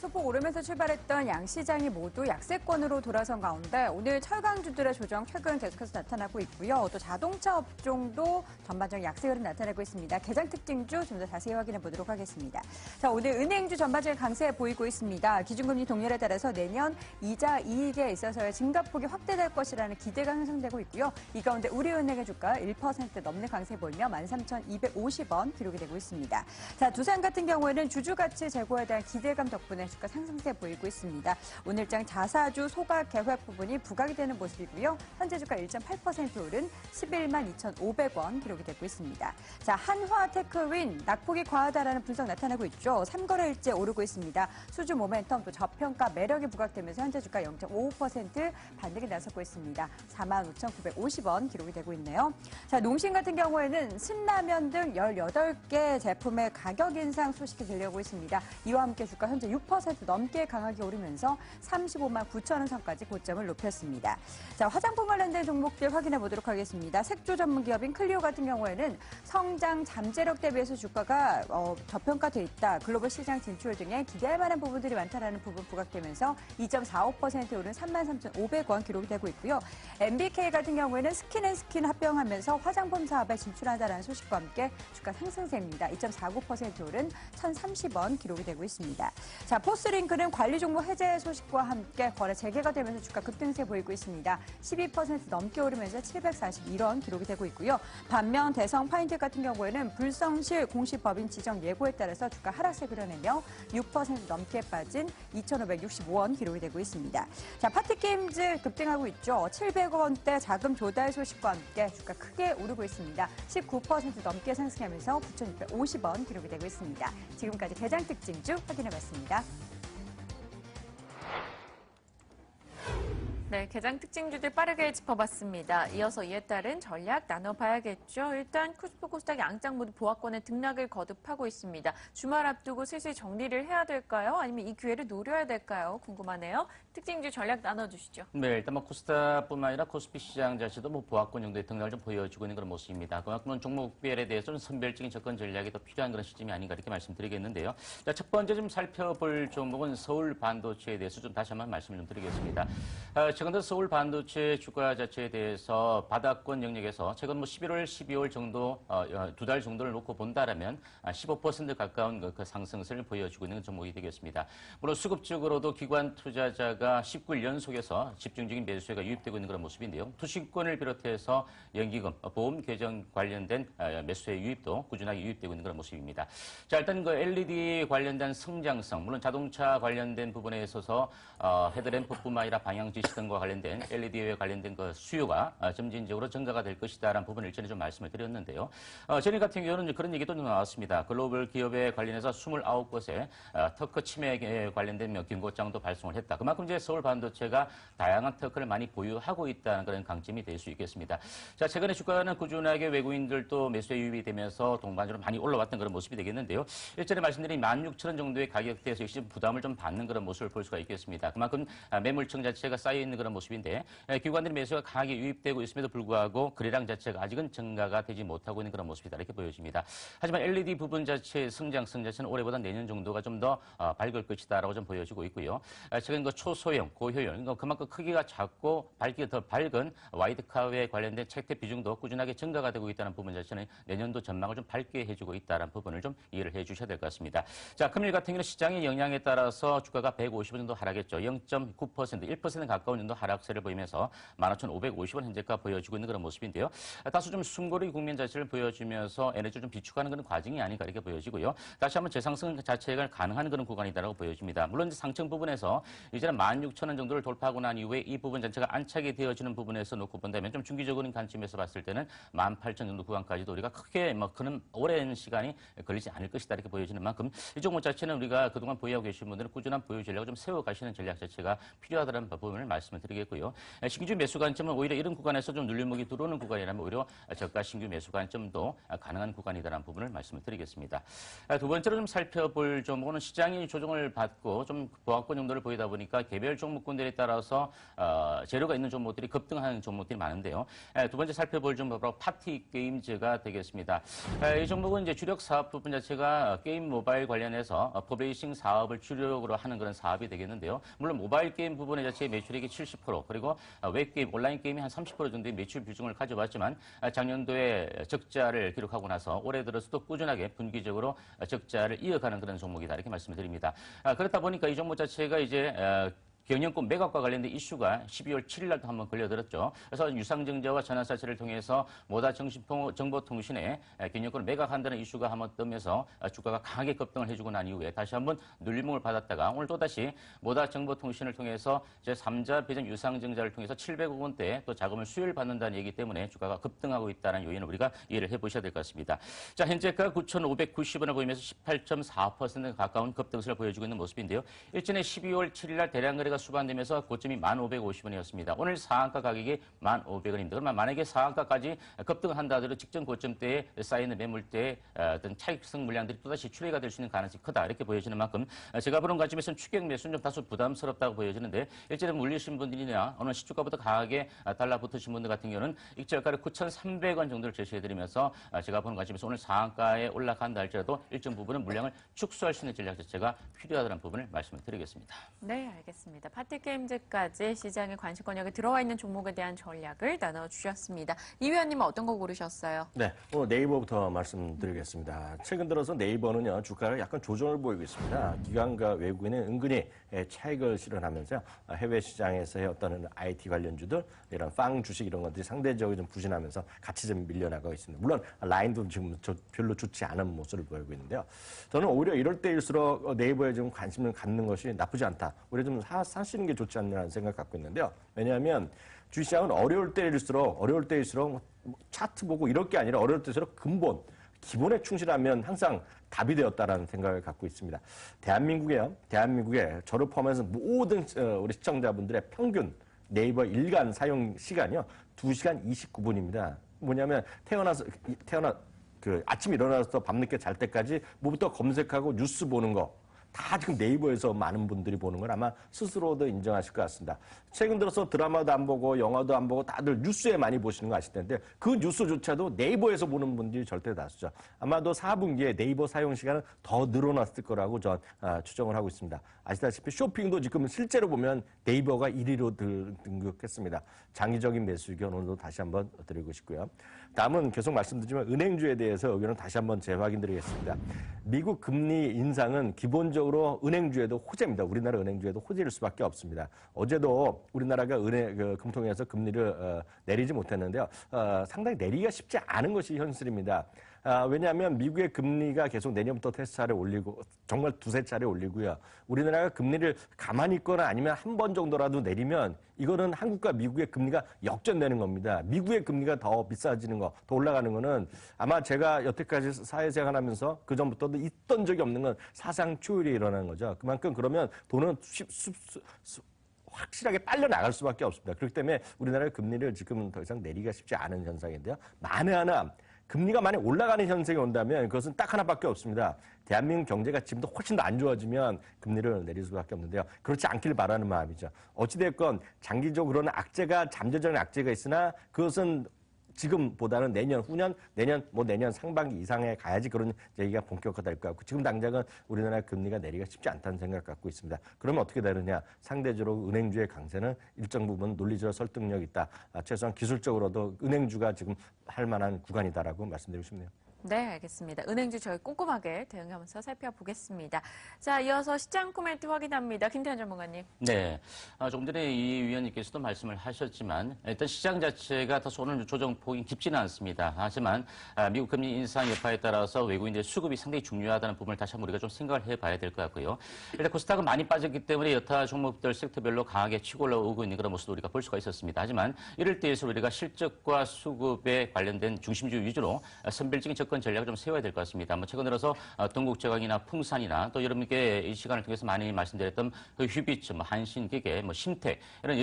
소폭 오르면서 출발했던 양시장이 모두 약세권으로 돌아선 가운데 오늘 철강주들의 조정 최근 계속해서 나타나고 있고요. 또 자동차 업종도 전반적인 약세 흐름 나타나고 있습니다. 개장 특징주 좀 더 자세히 확인해 보도록 하겠습니다. 자, 오늘 은행주 전반적인 강세 보이고 있습니다. 기준금리 동결에 따라서 내년 이자 이익에 있어서의 증가폭이 확대될 것이라는 기대가 형성되고 있고요. 이 가운데 우리은행의 주가 1% 넘는 강세 보이며 13,250원 기록이 되고 있습니다. 자, 두산 같은 경우에는 주주가치 제고에 대한 기대감 덕분에 주가 상승세 보이고 있습니다. 오늘장 자사주 소각 계획 부분이 부각이 되는 모습이고요. 현재 주가 1.8% 오른 11만 2,500원 기록이 되고 있습니다. 자, 한화테크윈 낙폭이 과하다라는 분석 나타나고 있죠. 3거래일째 오르고 있습니다. 수주 모멘텀 또 저평가 매력이 부각되면서 현재 주가 0.55% 반등이 나서고 있습니다. 45,950원 기록이 되고 있네요. 자, 농심 같은 경우에는 신라면 등 18개 제품의 가격 인상 소식이 들려오고 있습니다. 이와 함께 주가 현재 6% 넘게 강하게 오르면서 35만 9천 원 선까지 고점을 높였습니다. 자, 화장품 관련된 종목들 확인해 보도록 하겠습니다. 색조 전문 기업인 클리오 같은 경우에는 성장 잠재력 대비해서 주가가 저평가돼 있다. 글로벌 시장 진출 등에 기대할 만한 부분들이 많다라는 부분 부각되면서 2.45% 오른 33,500원 기록이 되고 있고요. MBK 같은 경우에는 스킨앤스킨 합병하면서 화장품 사업에 진출한다는 소식과 함께 주가 상승세입니다. 2.49% 오른 1,030원 기록이 되고 있습니다. 자, 포스링크는 관리 종목 해제 소식과 함께 거래 재개가 되면서 주가 급등세 보이고 있습니다. 12% 넘게 오르면서 741원 기록이 되고 있고요. 반면 대성 파인텍 같은 경우에는 불성실 공시법인 지정 예고에 따라서 주가 하락세 그려내며 6% 넘게 빠진 2,565원 기록이 되고 있습니다. 자, 파티게임즈 급등하고 있죠. 700원대 자금 조달 소식과 함께 주가 크게 오르고 있습니다. 19% 넘게 상승하면서 9,650원 기록이 되고 있습니다. 지금까지 개장 특징주 확인해봤습니다. 네, 개장 특징주들 빠르게 짚어봤습니다. 이어서 이에 따른 전략 나눠봐야겠죠. 일단 코스피 코스닥 양장 모두 보합권에 등락을 거듭하고 있습니다. 주말 앞두고 슬슬 정리를 해야 될까요? 아니면 이 기회를 노려야 될까요? 궁금하네요. 특징주 전략 나눠주시죠. 네, 일단 코스닥뿐만 아니라 코스피 시장 자체도 보합권 정도의 등락을 좀 보여주고 있는 그런 모습입니다. 그만큼 종목별에 대해서는 선별적인 접근 전략이 더 필요한 그런 시점이 아닌가 이렇게 말씀드리겠는데요. 자, 첫 번째 좀 살펴볼 종목은 서울 반도체에 대해서 좀 다시 한번 말씀을 좀 드리겠습니다. 최근 들어 서울 반도체 주가 자체에 대해서 바닥권 영역에서 최근 11월, 12월 정도 두 달 정도를 놓고 본다라면 15% 가까운 그 상승세를 보여주고 있는 종목이 되겠습니다. 물론 수급적으로도 기관 투자자가 19일 연속에서 집중적인 매수세가 유입되고 있는 그런 모습인데요. 투신권을 비롯해서 연기금, 보험 계정 관련된 매수세 유입도 꾸준하게 유입되고 있는 그런 모습입니다. 자, 일단 그 LED 관련된 성장성, 물론 자동차 관련된 부분에 있어서 헤드램프뿐만 아니라 방향지 시등과 관련된 LED에 관련된 그 수요가 점진적으로 증가가 될 것이다라는 부분을 일전에 좀 말씀을 드렸는데요. 저희 같은 경우는 그런 얘기도 좀 나왔습니다. 글로벌 기업에 관련해서 29곳에 특허 침해에 관련된 경고장도 발송을 했다. 그만큼 이제 서울 반도체가 다양한 특허를 많이 보유하고 있다는 그런 강점이 될 수 있겠습니다. 자, 최근에 주가는 꾸준하게 외국인들도 매수에 유입이 되면서 동반적으로 많이 올라왔던 그런 모습이 되겠는데요. 일전에 말씀드린 16,000원 정도의 가격대에서 역시 부담을 좀 받는 그런 모습을 볼 수가 있겠습니다. 그만큼 매물층 자체가 쌓여있는 그런 모습인데 기관들의 매수가 강하게 유입되고 있음에도 불구하고 거래량 자체가 아직은 증가가 되지 못하고 있는 그런 모습이다 이렇게 보여집니다. 하지만 LED 부분 자체의 성장성 자체는 올해보다 내년 정도가 좀 더 밝을 것이다라고 좀 보여지고 있고요. 최근 그 초소형, 고효율, 그만큼 크기가 작고 밝기가 더 밝은 와이드카에 관련된 채택 비중도 꾸준하게 증가가 되고 있다는 부분 자체는 내년도 전망을 좀 밝게 해주고 있다는 부분을 좀 이해를 해주셔야 될 것 같습니다. 자, 금일 같은 경우는 시장의 영향에 따라서 주가가 150원 정도 하락했죠. 0.9%, 1% 가까운 정도 하락세를 보이면서 15,550원 현재가 보여주고 있는 그런 모습인데요. 다소 좀 숨고르기 국면 자체를 보여주면서 에너지를 좀 비축하는 그런 과정이 아닌가 이렇게 보여지고요. 다시 한번 재상승 자체가 가능한 그런 구간이다라고 보여집니다. 물론 이제 상층 부분에서 이제는 16,000원 정도를 돌파하고 난 이후에 이 부분 자체가 안착이 되어지는 부분에서 놓고 본다면 좀 중기적인 관점에서 봤을 때는 18,000원 정도 구간까지도 우리가 크게 그런 오랜 시간이 걸리지 않을 것이다 이렇게 보여지는 만큼 이 종목 자체는 우리가 그동안 보유하고 계신 분들은 꾸준한 보유 전략을 좀 세워가시는 전략 자체가 필요하다는 부분을 말씀을 드리겠고요. 신규 매수 관점은 오히려 이런 구간에서 좀 눌림목이 들어오는 구간이라면 오히려 저가 신규 매수 관점도 가능한 구간이다라는 부분을 말씀을 드리겠습니다. 두 번째로 좀 살펴볼 종목은 시장이 조정을 받고 좀 보합권 정도를 보이다 보니까 개별 종목군들에 따라서 재료가 있는 종목들이 급등하는 종목들이 많은데요. 두 번째 살펴볼 종목은 바로 파티 게임즈가 되겠습니다. 이 종목은 이제 주력 사업 부분 자체가 게임 모바일 관련해서 퍼블리싱 사업을 주력으로 하는 그런 사업이 되겠는데요. 물론 모바일 게임 부분의 자체의 매출액이 70% 그리고 웹게임, 온라인 게임이 한 30% 정도의 매출 비중을 가져왔지만 작년도에 적자를 기록하고 나서 올해 들어서도 꾸준하게 분기적으로 적자를 이어가는 그런 종목이다 이렇게 말씀을 드립니다. 그렇다 보니까 이 종목 자체가 이제 경영권 매각과 관련된 이슈가 12월 7일 날도 한번 걸려들었죠. 그래서 유상증자와 전환사채를 통해서 모다 정보통신에 경영권을 매각한다는 이슈가 한번 뜨면서 주가가 강하게 급등을 해주고 난 이후에 다시 한번 눌림목을 받았다가 오늘 또다시 모다 정보통신을 통해서 제3자 배정 유상증자를 통해서 700억 원대 또 자금을 수혜를 받는다는 얘기 때문에 주가가 급등하고 있다는 요인을 우리가 이해를 해보셔야 될 것 같습니다. 자, 현재가 9,590원을 보이면서 18.4% 가까운 급등세를 보여주고 있는 모습인데요. 일전에 12월 7일 날 대량 거래가 수반되면서 고점이 1,550원이었습니다. 오늘 상한가 가격이 1,500원입니다. 그러면 만약에 상한가까지 급등을 한다 하더라도 직전 고점대에 쌓이는 매물대의 어떤 차익성 물량들이 또다시 출회가 될 수 있는 가능성이 크다 이렇게 보여지는 만큼 제가 보는 관점에서는 추격 매수는 좀 다소 부담스럽다고 보여지는데 일전에 물리신 분들이나 오늘 시초가부터 강하게 달라붙으신 분들 같은 경우는 익절가를 9,300원 정도를 제시해드리면서 제가 보는 관점에서 오늘 상한가에 올라간다 할지라도 일정 부분은 물량을 축소할 수 있는 전략 자체가 필요하다는 부분을 말씀을 드리겠습니다. 네, 알겠습니다. 파티게임즈까지 시장의 관심권역에 들어와 있는 종목에 대한 전략을 나눠주셨습니다. 이 위원님은 어떤 거 고르셨어요? 네, 오늘 네이버부터 말씀드리겠습니다. 최근 들어서 네이버는요, 주가를 약간 조정을 보이고 있습니다. 기관과 외국인은 은근히 차익을 실현하면서 해외 시장에서의 어떤 IT 관련주들, 이런 빵 주식 이런 것들이 상대적으로 좀 부진하면서 같이 좀 밀려나가고 있습니다. 물론 라인도 지금 별로 좋지 않은 모습을 보이고 있는데요. 저는 오히려 이럴 때일수록 네이버에 좀 관심을 갖는 것이 나쁘지 않다. 오히려 좀 사시는 게 좋지 않냐는 생각 갖고 있는데요. 왜냐하면 주시장은 어려울 때일수록 차트 보고 이럴 게 아니라 어려울 때일수록 근본, 기본에 충실하면 항상 답이 되었다라는 생각을 갖고 있습니다. 대한민국에 저를 포함해서 모든 우리 시청자분들의 평균 네이버 일간 사용 시간이요. 2시간 29분입니다. 뭐냐면 아침에 일어나서 밤늦게 잘 때까지 뭐부터 검색하고 뉴스 보는 거 다 지금 네이버에서 많은 분들이 보는 걸 아마 스스로도 인정하실 것 같습니다. 최근 들어서 드라마도 안 보고 영화도 안 보고 다들 뉴스에 많이 보시는 거 아실 텐데 그 뉴스조차도 네이버에서 보는 분들이 절대 다수죠. 아마도 4분기에 네이버 사용 시간은 더 늘어났을 거라고 전 추정을 하고 있습니다. 아시다시피 쇼핑도 지금 실제로 보면 네이버가 1위로 등극했습니다. 장기적인 매수 의견 오늘도 다시 한번 드리고 싶고요. 다음은 계속 말씀드리지만 은행주에 대해서 의견을 다시 한번 재확인드리겠습니다. 미국 금리 인상은 기본적으로 은행주에도 호재입니다. 우리나라 은행주에도 호재일 수밖에 없습니다. 어제도 우리나라가 금통위에서 금리를 내리지 못했는데요. 상당히 내리기가 쉽지 않은 것이 현실입니다. 왜냐하면 미국의 금리가 계속 내년부터 테스트 차례 올리고 정말 두세 차례 올리고요. 우리나라가 금리를 가만히 있거나 아니면 한 번 정도라도 내리면 이거는 한국과 미국의 금리가 역전되는 겁니다. 미국의 금리가 더 비싸지는 거, 더 올라가는 거는 아마 제가 여태까지 사회생활하면서 그전부터도 있던 적이 없는 건 사상 초율이 일어나는 거죠. 그만큼 그러면 돈은 확실하게 빨려 나갈 수밖에 없습니다. 그렇기 때문에 우리나라의 금리를 지금 더 이상 내리기가 쉽지 않은 현상인데요. 만에 하나 금리가 많이 올라가는 현상이 온다면 그것은 딱 하나밖에 없습니다. 대한민국 경제가 지금도 훨씬 더 안 좋아지면 금리를 내릴 수밖에 없는데요. 그렇지 않길 바라는 마음이죠. 어찌됐건 장기적으로는 잠재적인 악재가 있으나 그것은 지금보다는 내년, 후년, 내년 상반기 이상에 가야지 그런 얘기가 본격화될 것 같고 지금 당장은 우리나라 금리가 내리기가 쉽지 않다는 생각을 갖고 있습니다. 그러면 어떻게 되느냐? 상대적으로 은행주의 강세는 일정 부분 논리적 설득력이 있다. 최소한 기술적으로도 은행주가 지금 할 만한 구간이다라고 말씀드리고 싶네요. 네, 알겠습니다. 은행주 저희 꼼꼼하게 대응하면서 살펴보겠습니다. 자, 이어서 시장 코멘트 확인합니다. 김태현 전문가님. 네. 조금 전에 이 위원님께서도 말씀을 하셨지만 일단 시장 자체가 다소 오늘 조정폭이 깊지는 않습니다. 하지만 미국 금리 인상 여파에 따라서 외국인들의 수급이 상당히 중요하다는 부분을 다시 한번 우리가 좀 생각을 해봐야 될 것 같고요. 일단 코스닥은 많이 빠졌기 때문에 여타 종목들 섹터별로 강하게 치고 올라오고 있는 그런 모습도 우리가 볼 수가 있었습니다. 하지만 이럴 때에서 우리가 실적과 수급에 관련된 중심주 위주로 선별적인 접근 접근 전략을 좀 세워야 될 것 같습니다. 뭐 최근 들어서 동국제광이나 풍산이나 또 여러분께 이 시간을 통해서 많이 말씀드렸던 그 휴비츠, 뭐 한신기계, 뭐 심택 이런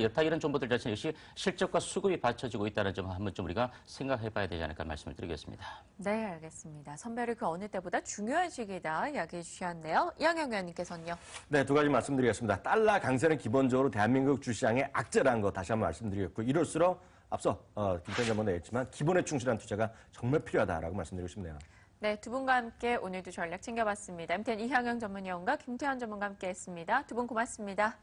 여타 이런 정보들 자체는 역시 실적과 수급이 받쳐지고 있다는 점 한번 좀 우리가 생각해봐야 되지 않을까 말씀을 드리겠습니다. 네, 알겠습니다. 선별이 그 어느 때보다 중요한 시기다 이야기해 주셨네요. 이항영 의원님께서는요. 네, 두 가지 말씀드리겠습니다. 달러 강세는 기본적으로 대한민국 주시장의 악재라는 거 다시 한번 말씀드리겠고 이럴수록 앞서 김태현 전문가 얘기했지만 기본에 충실한 투자가 정말 필요하다라고 말씀드리고 싶네요. 네, 두 분과 함께 오늘도 전략 챙겨봤습니다. MTN 이항영 전문위원과 김태현 전문가 함께했습니다. 두 분 고맙습니다.